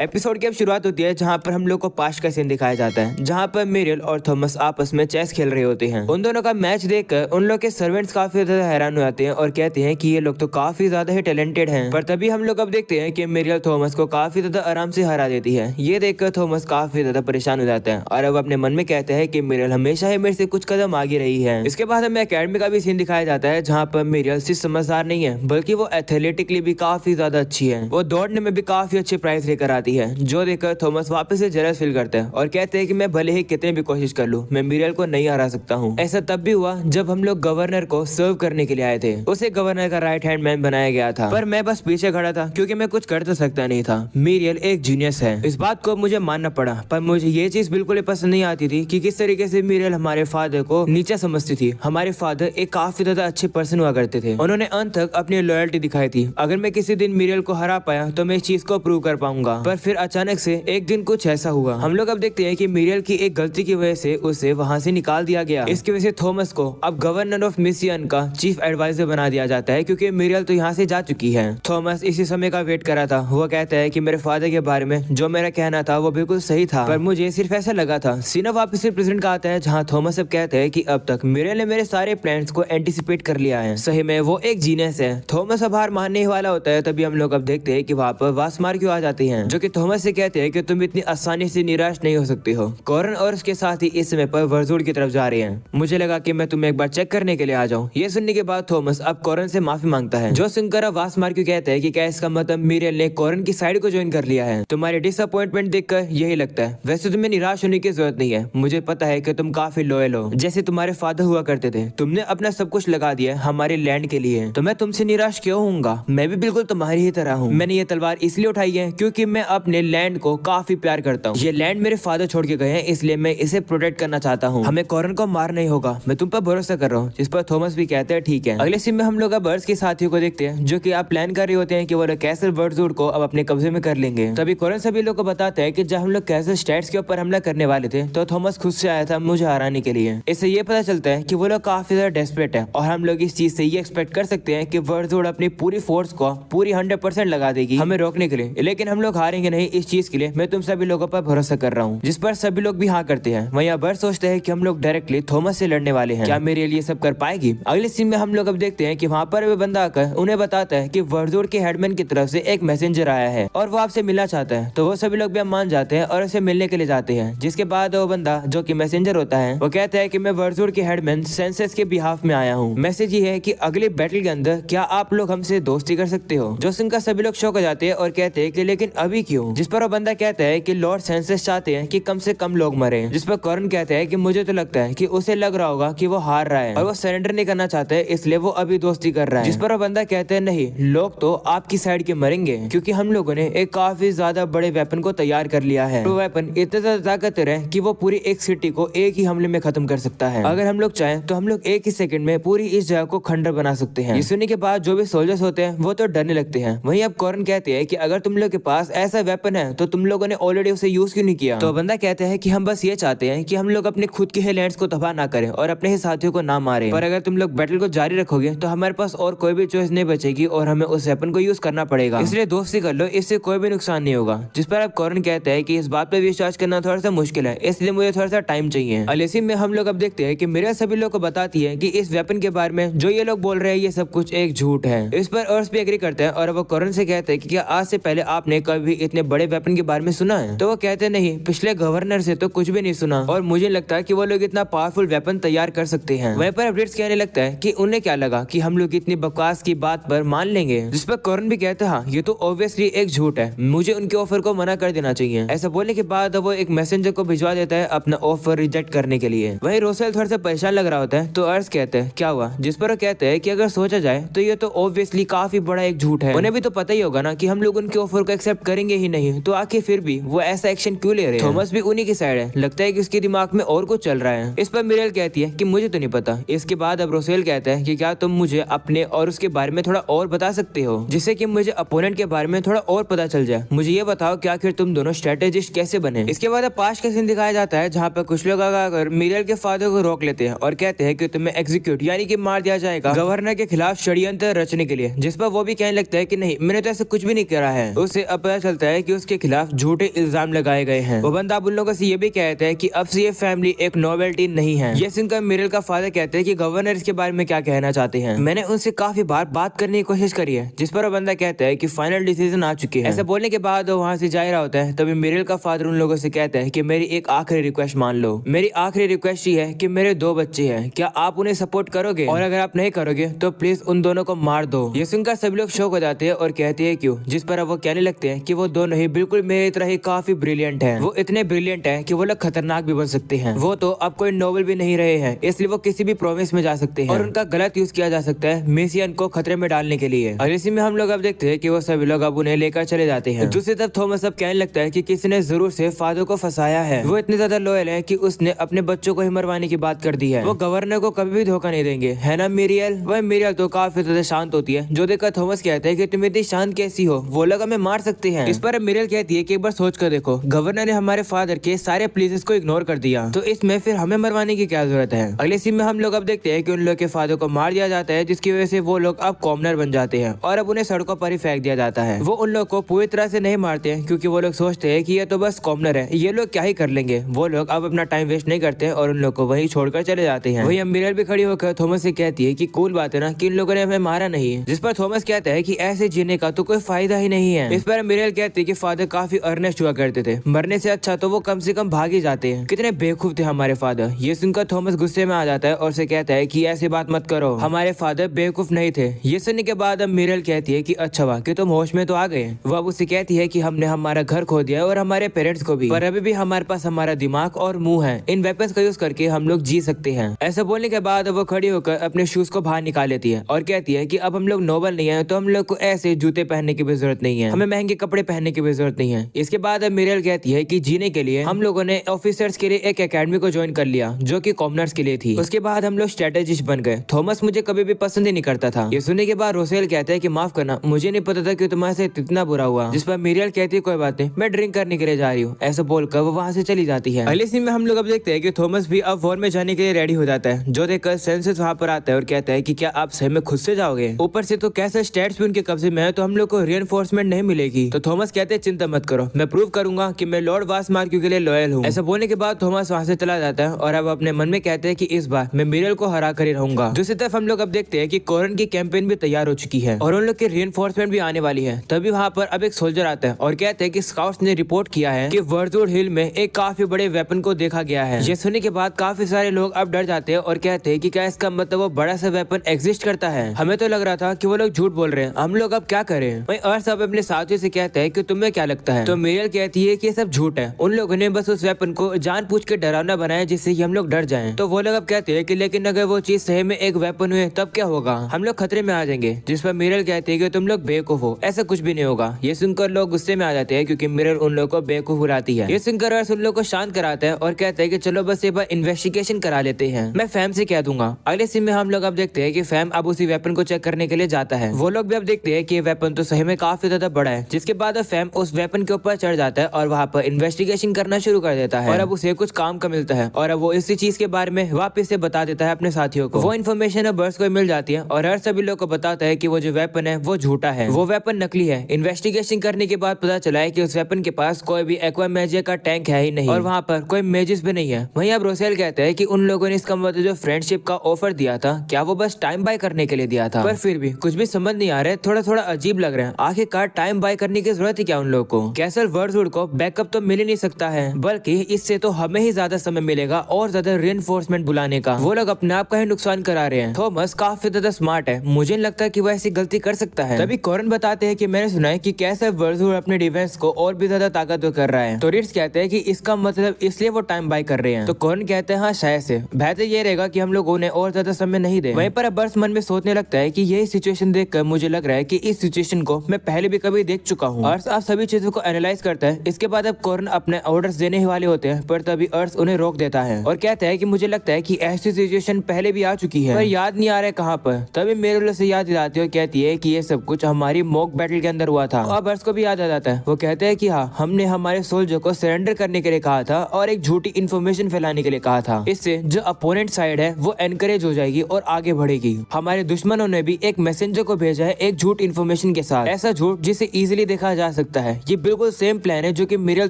Episode की अब शुरुआत होती है जहाँ पर हम लोग को पास्ट का सीन दिखाया जाता है, जहाँ पर मिरियल और थॉमस आपस में चेस खेल रहे होते हैं। उन दोनों का मैच देखकर उन लोग के सर्वेंट्स काफी ज्यादा हैरान हो जाते हैं और कहते हैं कि ये लोग तो काफी ज्यादा ही टैलेंटेड हैं। पर तभी हम लोग अब देखते हैं कि मिरियल थॉमस को काफी ज्यादा आराम से हरा देती है। ये देखकर थॉमस काफी ज्यादा परेशान हो जाता है और अब अपने मन में कहते हैं कि मिरियल हमेशा ही मेरे से कुछ कदम आगे रही है। इसके बाद हमें अकेडमी का भी सीन दिखाया जाता है, जहाँ पर मिरियल सिर्फ समझदार नहीं है बल्कि वो एथलेटिकली भी काफी ज्यादा अच्छी है। वो दौड़ने में भी काफी अच्छे प्राइज लेकर आती है, जो देखकर थॉमस वापस से जेलस फील करते हैं और कहते हैं कि मैं भले ही कितने भी कोशिश कर लूं, मैं मिरियल को नहीं हरा सकता हूं। ऐसा तब भी हुआ जब हम लोग गवर्नर को सर्व करने के लिए आए थे। उसे गवर्नर का राइट हैंड मैन बनाया गया था, पर मैं बस पीछे खड़ा था क्योंकि मैं कुछ कर तो सकता नहीं था। मिरियल एक जीनियस है, इस बात को मुझे मानना पड़ा। पर मुझे ये चीज बिल्कुल पसंद नहीं आती थी कि किस तरीके से मिरियल हमारे फादर को नीचा समझती थी। हमारे फादर एक काफी ज्यादा अच्छे पर्सन हुआ करते थे, उन्होंने अंत तक अपनी लॉयल्टी दिखाई थी। अगर मैं किसी दिन मिरियल को हरा पाया तो मैं इस चीज को प्रूव कर पाऊंगा। पर फिर अचानक से एक दिन कुछ ऐसा हुआ। हम लोग अब देखते हैं कि मिरियल की एक गलती की वजह से उसे वहां से निकाल दिया गया। इसकी वजह से थॉमस को अब गवर्नर ऑफ मिशियन का चीफ एडवाइजर बना दिया जाता है, क्योंकि मिरियल तो यहाँ से जा चुकी है। थॉमस इसी समय का वेट कर रहा था। वो कहता है कि मेरे फादर के बारे में जो मेरा कहना था वो बिल्कुल सही था, पर मुझे सिर्फ ऐसा लगा था। सीना वापस से प्रेजेंट का आता है, जहाँ थॉमस अब कहते हैं कि अब तक मिरियल ने मेरे सारे प्लान्स को एंटिसिपेट कर लिया है। सही में वो एक जीनियस है। थॉमस अब हार मानने ही वाला होता है, तभी हम लोग अब देखते हैं कि वहाँ पर वासमार क्यों आ जाती हैं, जो कि थॉमस से कहते हैं कि तुम इतनी आसानी से निराश नहीं हो सकती हो। कॉरन और उसके साथ ही इस समय पर वर्जूड की तरफ जा रहे हैं। मुझे लगा कि मैं तुम्हें एक बार चेक करने के लिए आ जाऊं। ये सुनने के बाद थॉमस अब कॉरन से माफी मांगता है, जो सुनकर अब वासमार क्यों कहते हैं कि क्या इसका मतलब मिरियल ने कॉरन की साइड को ज्वाइन कर लिया है। तुम्हारे डिसअपॉइंटमेंट देखकर यही लगता है। वैसे तुम्हें निराश होने की जरूरत नहीं है, मुझे पता है कि तुम काफी लॉयल हो, जैसे तुम्हारे फादर हुआ करते थे। तुमने अपना सब कुछ लगा दिया हमारे लैंड के लिए, तो मैं तुमसे निराश क्यों होऊंगा। मैं भी बिल्कुल तुम्हारी ही तरह हूँ। मैंने ये तलवार इसलिए उठाई है क्योंकि मैं अपने लैंड को काफी प्यार करता हूँ। ये लैंड मेरे फादर छोड़ के गए हैं, इसलिए मैं इसे प्रोटेक्ट करना चाहता हूँ। हमें कॉरन को मार नहीं होगा, मैं तुम पर भरोसा कर रहा हूँ। जिस पर थॉमस भी कहते हैं ठीक है। अगले सीन में हम लोग अब अर्स के साथियों को देखते हैं, जो कि आप प्लान कर रहे होते हैं कि वो लोग कैसल वर्जूड को अब अपने कब्जे में कर लेंगे। तभी कॉरन सभी लोग को बताता है कि जब हम लोग कैसल स्टेट्स के ऊपर हमला करने वाले थे तो थॉमस खुद से आया था मुझे हराने के लिए। इससे ये पता चलता है कि वो लोग काफी ज्यादा डेस्परेट है और हम लोग इस चीज से ये एक्सपेक्ट कर सकते हैं कि वर्जूड अपनी पूरी फोर्स को पूरी 100% लगा देगी हमें रोकने के लिए। लेकिन हम लोग हारेंगे नहीं, इस चीज के लिए मैं तुम सभी लोगों पर भरोसा कर रहा हूँ। जिस पर सभी लोग भी हाँ करते हैं। वहीं अबर सोचते हैं कि हम लोग डायरेक्टली थॉमस से लड़ने वाले हैं, क्या मेरे लिए सब कर पाएगी। अगले सीन में हम लोग अब देखते हैं कि वहाँ पर वो बंदा आकर उन्हें बताता है कि वर्जूड के हेडमैन की तरफ से एक मैसेंजर आया है और वो आपसे मिलना चाहता है। तो वो सभी लोग भी मान जाते हैं और उसे मिलने के लिए जाते हैं। जिसके बाद वो बंदा जो कि मैसेंजर होता है वो कहता है कि मैं वर्जूड के हेडमैन सेंसेस के बिहाफ में आया हूँ। मैसेज ये है कि अगले बैटल के अंदर क्या आप लोग हमसे दोस्ती कर सकते हो। जो सुनकर सभी लोग शौक हो जाते हैं और कहते हैं कि लेकिन अभी क्यों। जिस पर वो बंदा कहता है कि लॉर्ड सेंसेस चाहते हैं कि कम से कम लोग मरे। जिस पर कॉरन कहता है कि मुझे तो लगता है कि उसे लग रहा होगा कि वो हार रहा है और वो सरेंडर नहीं करना चाहता है, इसलिए वो अभी दोस्ती कर रहा है। जिस पर वो बंदा कहता है नहीं, लोग तो आपकी साइड के मरेंगे क्योंकि हम लोगों ने एक काफी ज्यादा बड़े वेपन को तैयार कर लिया है। वो वेपन इतना ज्यादा ताकतवर है कि वो पूरी एक सिटी को एक ही हमले में खत्म कर सकता है। अगर हम लोग चाहें तो हम लोग एक ही सेकंड में पूरी इस जगह को खंडर बना सकते हैं। ये सुनने के बाद जो भी सोल्जर्स होते हैं वो तो डरने लगते हैं। वहीं अब कॉरन कहते हैं कि अगर तुम लोग के पास ऐसा वेपन है तो तुम लोगों ने ऑलरेडी उसे यूज क्यों नहीं किया। तो बंदा कहता है कि हम बस ये चाहते हैं कि हम लोग अपने खुद के ही लैंड्स को तबाह ना करें और अपने ही साथियों को ना मारे। पर अगर तुम लोग बैटल को जारी रखोगे तो हमारे पास और कोई भी चॉइस नहीं बचेगी और हमें उस वेपन को यूज करना पड़ेगा। इसलिए दोस्ती कर लो, इससे कोई भी नुकसान नहीं होगा। जिस पर अब कॉरन कहता है कि इस बात पर विश्वास करना थोड़ा सा मुश्किल है, इसलिए मुझे थोड़ा सा टाइम चाहिए। अलेसी में हम लोग अब देखते हैं कि मेरे सभी लोग को बताती है कि इस वेपन के बारे में जो ये लोग बोल रहे हैं ये सब कुछ एक झूठ है। इस पर अर्स भी एग्री करता है और वो कॉरन से कहते हैं कि क्या आज से पहले आपने कभी इतने बड़े वेपन के बारे में सुना है। तो वो कहते नहीं, पिछले गवर्नर से तो कुछ भी नहीं सुना और मुझे लगता है कि वो लोग इतना पावरफुल वेपन तैयार कर सकते हैं। वहीं पर अपडेट्स कहने लगता है कि उन्हें क्या लगा कि हम लोग इतनी बकवास की बात पर मान लेंगे। जिस पर कॉरन भी कहता है हाँ ये तो ऑब्वियसली एक झूठ है, मुझे उनके ऑफर को मना कर देना चाहिए। ऐसा बोलने के बाद वो एक मैसेंजर को भिजवा देता है अपना ऑफर रिजेक्ट करने के लिए। वहीं रोसेल थोड़ा सा परेशान लग रहा होता है तो अर्स कहते हैं क्या हुआ। जिस पर वो कहते हैं कि अगर सोचा जाए तो ये तो ऑब्वियसली काफी बड़ा एक झूठ है। उन्हें भी तो पता ही होगा ना कि हम लोग उनके ऑफर को एक्सेप्ट करेंगे ही नहीं, तो आखिर फिर भी वो ऐसा एक्शन क्यों ले रहे हैं। थॉमस भी उन्हीं की साइड है, लगता है कि उसके दिमाग में और कुछ चल रहा है। इस पर मिरियल कहती है कि मुझे तो नहीं पता। इसके बाद अब रोसेल कहता है कि क्या तुम मुझे अपने और उसके बारे में थोड़ा और बता सकते हो, जिससे कि मुझे अपोनेंट के बारे में थोड़ा और पता चल जाए। मुझे ये बताओ कि आखिर तुम दोनों स्ट्रेटेजिस्ट कैसे बने। इसके बाद अब पास्ट का सीन दिखाया जाता है, जहाँ पर कुछ लोग आकर मिरियल के फादर को रोक लेते हैं और कहते हैं कि तुम्हें एग्जीक्यूट यानी कि मार दिया जाएगा गवर्नर के खिलाफ षड्यंत्र रचने के लिए। जिस पर वो भी कहने लगता है कि नहीं, मैंने तो ऐसा कुछ भी नहीं करा है। उसे अब पता चलता बोलता है कि उसके खिलाफ झूठे इल्जाम लगाए गए हैं। वो बंदा उन लोगों से ये भी कहता है कि अब से ये फैमिली एक नोवेल्टी नहीं है। ये सुनकर मिरेल का फादर कहते हैं कि गवर्नर इसके बारे में क्या कहना चाहते हैं। मैंने उनसे काफी बार बात करने की कोशिश करी है, जिस पर वो बंदा कहता है कि फाइनल डिसीजन आ चुके हैं। ऐसा बोलने के बाद वो वहाँ से जा रहा होता है। तभी मिरेल का फादर उन लोगों से कहता है कि मेरी एक आखिरी रिक्वेस्ट मान लो। मेरी आखिरी रिक्वेस्ट ये है कि मेरे 2 बच्चे हैं, क्या आप उन्हें सपोर्ट करोगे? और अगर आप नहीं करोगे तो प्लीज उन दोनों को मार दो। ये सुनकर सभी लोग शौक हो जाते हैं और कहते हैं क्यों, जिस पर अब वो कहने लगते हैं कि वो दोनों ही बिल्कुल मेरी तरह ही काफी ब्रिलियंट हैं। वो इतने ब्रिलियंट हैं कि वो लोग खतरनाक भी बन सकते हैं। वो तो अब कोई नोबल भी नहीं रहे हैं, इसलिए वो किसी भी प्रोविंस में जा सकते हैं और उनका गलत यूज किया जा सकता है मिशियन को खतरे में डालने के लिए। और इसी में हम लोग अब देखते हैं कि वो सभी लोग अब उन्हें लेकर चले जाते हैं। दूसरी तरफ थॉमस अब कहने लगता है कि किसी ने जरूर से फादर को फंसाया है। वो इतने ज्यादा लॉयल है कि उसने अपने बच्चों को ही मरवाने की बात कर दी है। वो गवर्नर को कभी भी धोखा नहीं देंगे, है ना मिरियल? वह मिरियल तो काफी ज्यादा शांत होती है, जो देखकर थॉमस कहता है कि तुम इतनी शांत कैसी हो, वो लोग हमें मार सकते हैं। इस पर मिरियल कहती है कि एक बार सोच कर देखो, गवर्नर ने हमारे फादर के सारे प्लीजेस को इग्नोर कर दिया, तो इसमें फिर हमें मरवाने की क्या जरूरत है? अगले सीन में हम लोग अब देखते हैं कि उन लोग के फादर को मार दिया जाता है, जिसकी वजह से वो लोग अब कॉमनर बन जाते हैं और अब उन्हें सड़कों पर ही फेंक दिया जाता है। वो उन लोग को पूरी तरह से नहीं मारते हैं, क्योंकि वो लोग सोचते हैं कि ये तो बस कॉमनर है, ये लोग क्या ही कर लेंगे। वो लोग अब अपना टाइम वेस्ट नहीं करते और उन लोग को वहीं छोड़कर चले जाते हैं। वही मिरेल भी खड़ी होकर थॉमस से कहती है कि कूल बात है ना कि इन लोगों ने हमें मारा नहीं, जिस पर थॉमस कहता है कि ऐसे जीने का तो कोई फायदा ही नहीं है। इस पर मिरेल कहती है कि फादर काफी अर्नेस्ट हुआ करते थे, मरने से अच्छा तो वो कम से कम भाग ही जाते हैं। कितने बेवकूफ थे हमारे फादर। ये सुनकर थॉमस गुस्से में आ जाता है और उसे कहता है कि ऐसी बात मत करो, हमारे फादर बेवकूफ नहीं थे। ये सुनने के बाद अब मिरेल कहती है कि अच्छा वाह कि तुम होश में तो आ गए। वो अब उसे कहती है कि हमने हमारा घर खो दिया और हमारे पेरेंट्स को भी, पर अभी भी हमारे पास हमारा दिमाग और मुंह है। इन वेपन्स का यूज करके हम लोग जी सकते हैं। ऐसा बोलने के बाद वो खड़ी होकर अपने शूज को बाहर निकाल लेती है और कहती है कि अब हम लोग नोबल नहीं है, तो हम लोग को ऐसे जूते पहनने की भी जरूरत नहीं है, हमें महंगे कपड़े पहनने की भी जरूरत नहीं है। इसके बाद अब मिरेल कहती है कि जीने के लिए हम लोगों ने ऑफिसर्स के लिए एक एकेडमी को ज्वाइन कर लिया, जो कि कॉमनर्स के लिए थी। उसके बाद हम लोग स्ट्रेटेजिस्ट बन गए। थॉमस मुझे कभी भी पसंद ही नहीं करता था। ये सुनने के बाद रोसेल कहता है कि माफ करना, मुझे नहीं पता था कि तुम्हारे से इतना बुरा हुआ। जिस पर मिरेल कहती है कोई बात नहीं, मैं ड्रिंक करने के लिए जा रही हूँ। ऐसा बोलकर वो वहाँ से चली जाती है। अगले सीन में हम लोग अब देखते हैं कि थॉमस भी अब वॉर में जाने के लिए रेडी हो जाता है, जो देखकर सेंसेस वहाँ पर आता है और कहता है कि क्या आप सही में खुद से जाओगे? ऊपर से तो कैसे स्टेट्स भी उनके कब्जे में है, तो हम लोग को रीइंफोर्समेंट नहीं मिलेगी। तो थॉमस कहते हैं चिंता मत करो, मैं प्रूव करूंगा कि मैं लॉर्ड वासमार्क्यू के लिए लॉयल हूँ। ऐसा बोलने के बाद थॉमस वहाँ से चला जाता है और अब अपने मन में कहते हैं कि इस बार मैं मिरेल को हरा कर ही रहूंगा। दूसरी तरफ हम लोग अब देखते हैं कि कोरन की कैंपेन भी तैयार हो चुकी है और उन लोग की रीइंफोर्समेंट भी आने वाली है। तभी वहाँ पर अब एक सोल्जर आता है और कहते हैं कि स्काउट्स ने रिपोर्ट किया है कि वर्जवुड हिल में एक काफी बड़े वेपन को देखा गया है। ये सुनने के बाद काफी सारे लोग अब डर जाते हैं और कहते हैं कि क्या इसका मतलब वो बड़ा सा वेपन एग्जिस्ट करता है? हमें तो लग रहा था कि वो लोग झूठ बोल रहे हैं, हम लोग अब क्या करें? वहीं अर्थ अब अपने साथियों से कहता है कि तुम्हें क्या लगता है? तो मिरेल कहती है कि ये सब झूठ है, उन लोगों ने बस उस वेपन को जानबूझ के डरावना बनाया जिससे हम लोग डर जाएं। तो वो लोग अब कहते हैं कि लेकिन अगर वो चीज सही में एक वेपन हुए तब क्या होगा? हम लोग खतरे में आ जाएंगे। जिस पर मिरेल कहती है कि तुम लोग बेवकूफ हो, ऐसा कुछ भी नहीं होगा। ये सुनकर लोग गुस्से में आ जाते हैं क्योंकि मिरेल उन लोग को बेवकूफ बुलाती है। ये सुनकर अर्थ उन लोग को शांत कराता है और कहता है कि चलो बस एक बार इन्वेस्टिगेशन करा लेते हैं, मैं फैम से कह दूंगा। अगले सीन में हम लोग अब देखते हैं कि फैम अब उसी वेपन को चेक करने के लिए जाता है। वो लोग भी अब देखते हैं कि ये वेपन तो सही में काफी ज्यादा बड़ा है। जिसके बाद अब फैम उस वेपन के ऊपर चढ़ जाता है और वहाँ पर इन्वेस्टिगेशन करना शुरू कर देता है और अब उसे कुछ काम का मिलता है और अब वो इसी चीज के बारे में वापस से बता देता है अपने साथियों को। वो इन्फॉर्मेशन अब बर्स को मिल जाती है और हर सभी लोग को बताता है कि वो जो वेपन है वो झूठा है, वो वेपन नकली है। इन्वेस्टिगेशन करने के बाद पता चला है कि उस वेपन के पास कोई भी एक्वा मैजिक का टैंक है ही नहीं और वहाँ पर कोई मेजिस भी नहीं है। वहीं अब रोसेल कहते हैं कि उन लोगों ने इसका मतलब जो फ्रेंडशिप का ऑफर दिया था, क्या वो बस टाइम बाय करने के लिए दिया था? पर फिर भी कुछ भी समझ नहीं आ रहा है, थोड़ा थोड़ा अजीब लग रहा है। आखिरकार टाइम बाय करने की जरूरत है क्या उन लोगों को? कैसल वर्ड्सवुड को बैकअप तो मिल ही नहीं सकता है, बल्कि इससे तो हमें ही ज्यादा समय मिलेगा और ज्यादा रीइंफोर्समेंट बुलाने का। वो लोग अपने आप का ही नुकसान करा रहे हैं। थॉमस काफी ज्यादा स्मार्ट है, मुझे नहीं लगता कि वो ऐसी गलती कर सकता है। तभी कोरन बताते हैं कि मैंने सुना है कि कैसे वर्ड्सवुड अपने डिफेंस को और भी ज्यादा ताकतवर कर रहा है। तो रिट्स कहते हैं कि इसका मतलब इसलिए वो टाइम बाय कर रहे हैं। तो कोरन कहते हैं हाँ शायद से, बेहतर ये रहेगा कि हम लोग उन्हें और ज्यादा समय नहीं दे। वहीं पर बर्स मन में सोचने लगता है कि यही सिचुएशन देखकर मुझे लग रहा है कि इस सिचुएशन को मैं पहले भी कभी देख चुका हूँ। अर्थ आप सभी चीजों को एनालाइज करता है। इसके बाद अब कोरन अपने ऑर्डर्स देने ही वाले होते हैं, पर तभी अर्थ उन्हें रोक देता है और कहता है कि मुझे लगता है कि ऐसी सिचुएशन पहले भी आ चुकी है, पर याद नहीं आ रहा है कहाँ पर। तभी मेरुल से याद दिलाती है और कहती है कि ये सब कुछ हमारी मॉक बैटल के अंदर हुआ था। अब अर्थ को भी याद आ जाता है। वो कहते हैं कि हाँ, हमने हमारे सोल्जर को सरेंडर करने के लिए कहा था और एक झूठी इन्फॉर्मेशन फैलाने के लिए कहा था। इससे जो अपोनेंट साइड है वो एनकरेज हो जाएगी और आगे बढ़ेगी। हमारे दुश्मनों ने भी एक मैसेंजर को भेजा है एक झूठ इन्फॉर्मेशन के साथ, ऐसा झूठ जिसे इजीली देखा जा सकता है। ये बिल्कुल सेम प्लान है जो कि मिरियल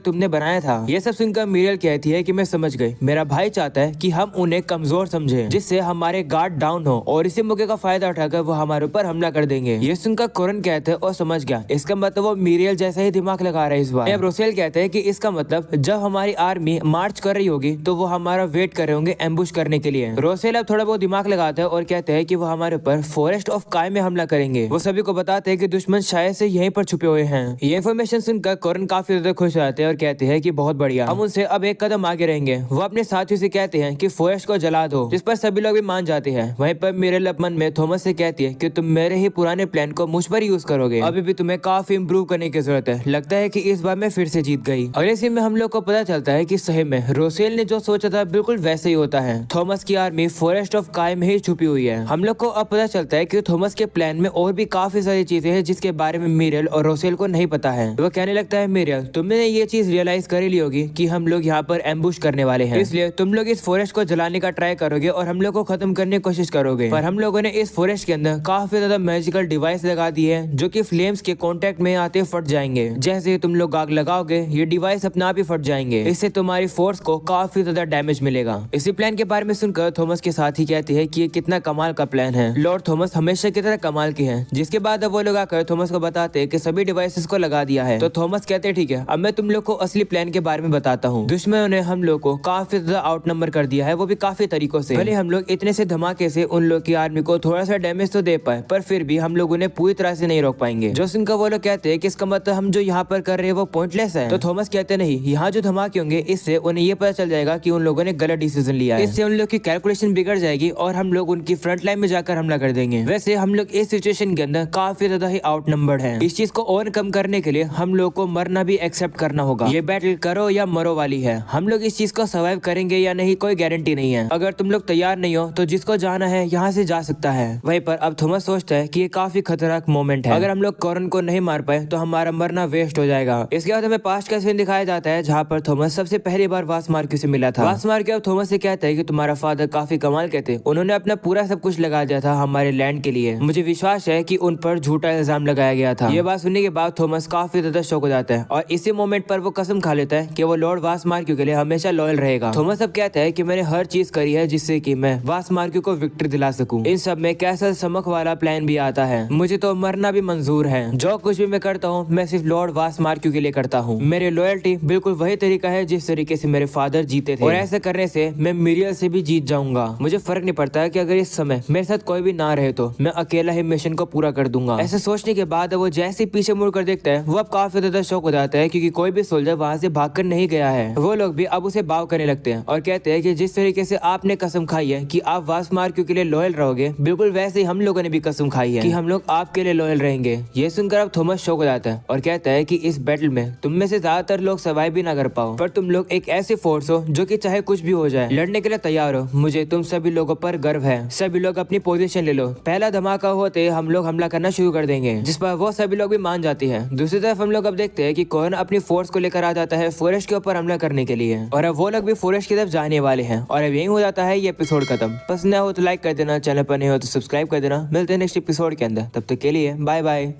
तुमने बनाया था। ये सब सुनकर मिरियल कहती है कि मैं समझ गई, मेरा भाई चाहता है कि हम उन्हें कमजोर समझे जिससे हमारे गार्ड डाउन हो और इसी मौके का फायदा उठाकर वो हमारे ऊपर हमला कर देंगे। ये सुनकर कोरन कहते हैं और समझ गया, इसका मतलब वो मिरियल जैसा ही दिमाग लगा रहा है इस बार। अब रोसेल कहते हैं कि इसका मतलब जब हमारी आर्मी मार्च कर रही होगी तो वो हमारा वेट कर रहे होंगे एम्बुश करने के लिए। रोसेल अब थोड़ा बहुत दिमाग लगाते हैं और कहते हैं कि वो हमारे ऊपर फॉरेस्ट ऑफ काय में हमला करेंगे। वो सभी को बताते हैं कि दुश्मन शायद से यहीं पर छुपे हुए हैं। ये इन्फॉर्मेशन सुनकर कोरन काफी ज्यादा खुश हो जाते हैं और कहते हैं कि बहुत बढ़िया, हम उनसे अब एक कदम आगे रहेंगे। वो अपने साथियों से कहते हैं कि फॉरेस्ट को जला दो, जिस पर सभी लोग भी मान जाते हैं। वहीं पर मिरियल मन में थॉमस से कहती है कि तुम मेरे ही पुराने प्लान को मुझ पर यूज करोगे, अभी भी तुम्हें काफी इम्प्रूव करने की जरूरत है। लगता है कि इस बार मैं फिर से जीत गई। अगले सीन में हम लोग को पता चलता है कि सही में रोसेल ने जो सोचा था बिल्कुल वैसे ही होता है। थॉमस की आर्मी फॉरेस्ट ऑफ काय में ही छुपी हुई है। हम लोग को अब पता चलता है कि थॉमस के प्लान में और भी काफी सारी चीजें हैं जिसके बारे में मिरियल और रोसेल को नहीं पता है। वो कहने लगता है, मिरियल तुमने ये चीज रियलाइज कर ली होगी कि हम लोग यहाँ पर एम्बुश करने वाले हैं, इसलिए तुम लोग इस फॉरेस्ट को जलाने का ट्राई करोगे और हम लोग को खत्म करने की कोशिश करोगे। पर हम लोगों ने इस फॉरेस्ट के अंदर काफी ज्यादा मैजिकल डिवाइस लगा दी है जो कि फ्लेम्स के कांटेक्ट में आते फट जाएंगे। जैसे ही तुम लोग आग लगाओगे ये डिवाइस अपने आप ही फट जाएंगे, इससे तुम्हारी फोर्स को काफी ज्यादा डैमेज मिलेगा। इसी प्लान के बारे में सुनकर थॉमस के साथी कहते हैं कि ये कितना कमाल का प्लान है। लॉर्ड थॉमस हमेशा की तरह कमाल के हैं। जिसके बाद अब वो लोग आकर थॉमस को बताते हैं कि सभी डिवाइसेस को लगा दिया है। तो थॉमस कहते हैं ठीक है, अब मैं तुम लोग को असली प्लान के बारे में बताता हूँ। दुश्मनों ने हम लोग को काफी ज्यादा आउट नंबर कर दिया है, वो भी काफी तरीकों से। भले हम लोग इतने से धमाके से उन लोग की आर्मी को थोड़ा सा डैमेज तो दे पाए, पर फिर भी हम लोग उन्हें पूरी तरह से नहीं रोक पाएंगे। जो सुनकर वो लोग कहते हैं कि इसका मतलब हम जो यहाँ पर कर रहे हैं वो पॉइंटलेस है। तो थॉमस कहते नहीं, यहाँ जो धमाके होंगे इससे उन्हें ये पता चल जाएगा कि उन लोगों ने गलत डिसीजन लिया है। इससे उन लोग की कैलकुलेशन बिगड़ जाएगी और हम लोग उनकी फ्रंट लाइन में जाकर हमला कर देंगे। वैसे हम लोग इस सिचुएशन के अंदर काफी ज्यादा ही आउट नंबर्ड है। इस चीज को और कम करने के लिए हम लोग को मरना भी एक्सेप्ट करना होगा। ये बैटल करो या मरो वाली है। हम लोग इस चीज को सर्वाइव करेंगे या नहीं कोई गारंटी नहीं है। अगर तुम लोग तैयार नहीं हो तो जिसको जाना है यहाँ से जा सकता है। वहीं पर अब थॉमस सोचता है कि ये काफी खतरनाक मोमेंट है। अगर हम लोग कोरन को नहीं मार पाए तो हमारा मरना वेस्ट हो जाएगा। इसके बाद हमें पास्ट का सीन दिखाया जाता है जहाँ पर थॉमस सबसे पहली बार वासमार्क्यू से मिला था। वासमार्क्यू अब थॉमस से कहता है कि तुम्हारा फादर काफी कमाल के थे, उन्होंने अपना पूरा सब कुछ लगा दिया था हमारे लैंड के लिए। मुझे विश्वास है कि उन पर झूठा इल्जाम लगाया गया था। ये बात सुनने के बाद थॉमस काफी ज्यादा शॉक हो जाता है और इसी मोमेंट पर वो कसम खा लेता है कि वो लॉर्ड वासमार्क्यू के लिए हमेशा लॉयल रहेगा। थॉमस अब कहता है कि मैंने हर चीज करी है जिससे कि मैं वासमार्क्यू को विक्ट्री दिला सकूं। इन सब में कैसल समक वाला प्लान भी आता है। मुझे तो मरना भी मंजूर है। जो कुछ भी मैं करता हूँ मैं सिर्फ लॉर्ड वासमार्क्यू के लिए करता हूँ। मेरी लॉयल्टी बिल्कुल वही तरीका है जिस तरीके से मेरे फादर जीते थे और ऐसा करने से मैं मिरियल से भी जीत जाऊंगा। मुझे फर्क नहीं पड़ता है कि अगर इस समय मेरे साथ कोई भी ना रहे तो मैं अकेला ही मिशन को पूरा कर दूंगा। ऐसे सोचने के बाद वो जैसे पीछे मुड़ कर देखता है वो अब काफी ज्यादा शौक हो जाता है क्योंकि कोई भी सोल्जर वहाँ से भागकर नहीं गया है। वो लोग भी अब उसे बाव करने लगते हैं और कहते हैं कि जिस तरीके से आपने कसम खाई है कि आप वासमार्क्यू के लिए लॉयल रहोगे, बिल्कुल वैसे ही हम लोगों ने भी कसम खाई है कि हम लोग आपके लिए लॉयल रहेंगे। ये सुनकर अब थॉमस शौक हो जाता है और कहता है कि इस बैटल में तुम में से ज्यादातर लोग सर्वाइव भी ना कर पाओ, पर तुम लोग एक ऐसी फोर्स हो जो कि चाहे कुछ भी हो जाए लड़ने के लिए तैयार हो। मुझे तुम सभी लोगों पर गर्व है। सभी लोग अपनी पोजीशन ले लो। पहला धमाका होते हम लोग हमला करना शुरू कर देंगे, जिस पर वो सभी लोग भी मान जाती है। दूसरी तरफ हम लोग अब देखते हैं कि कोरन अपनी फोर्स को लेकर आ जाता है फॉरेस्ट के ऊपर हमला करने के लिए और अब वो लोग भी फॉरेस्ट की तरफ जाने वाले हैं और अब यही हो जाता है ये एपिसोड खत्म। पसंद आया हो तो लाइक कर देना, चैनल पर नहीं हो तो सब्सक्राइब कर देना। मिलते हैं नेक्स्ट एपिसोड के अंदर, तब तक के लिए बाय बाय।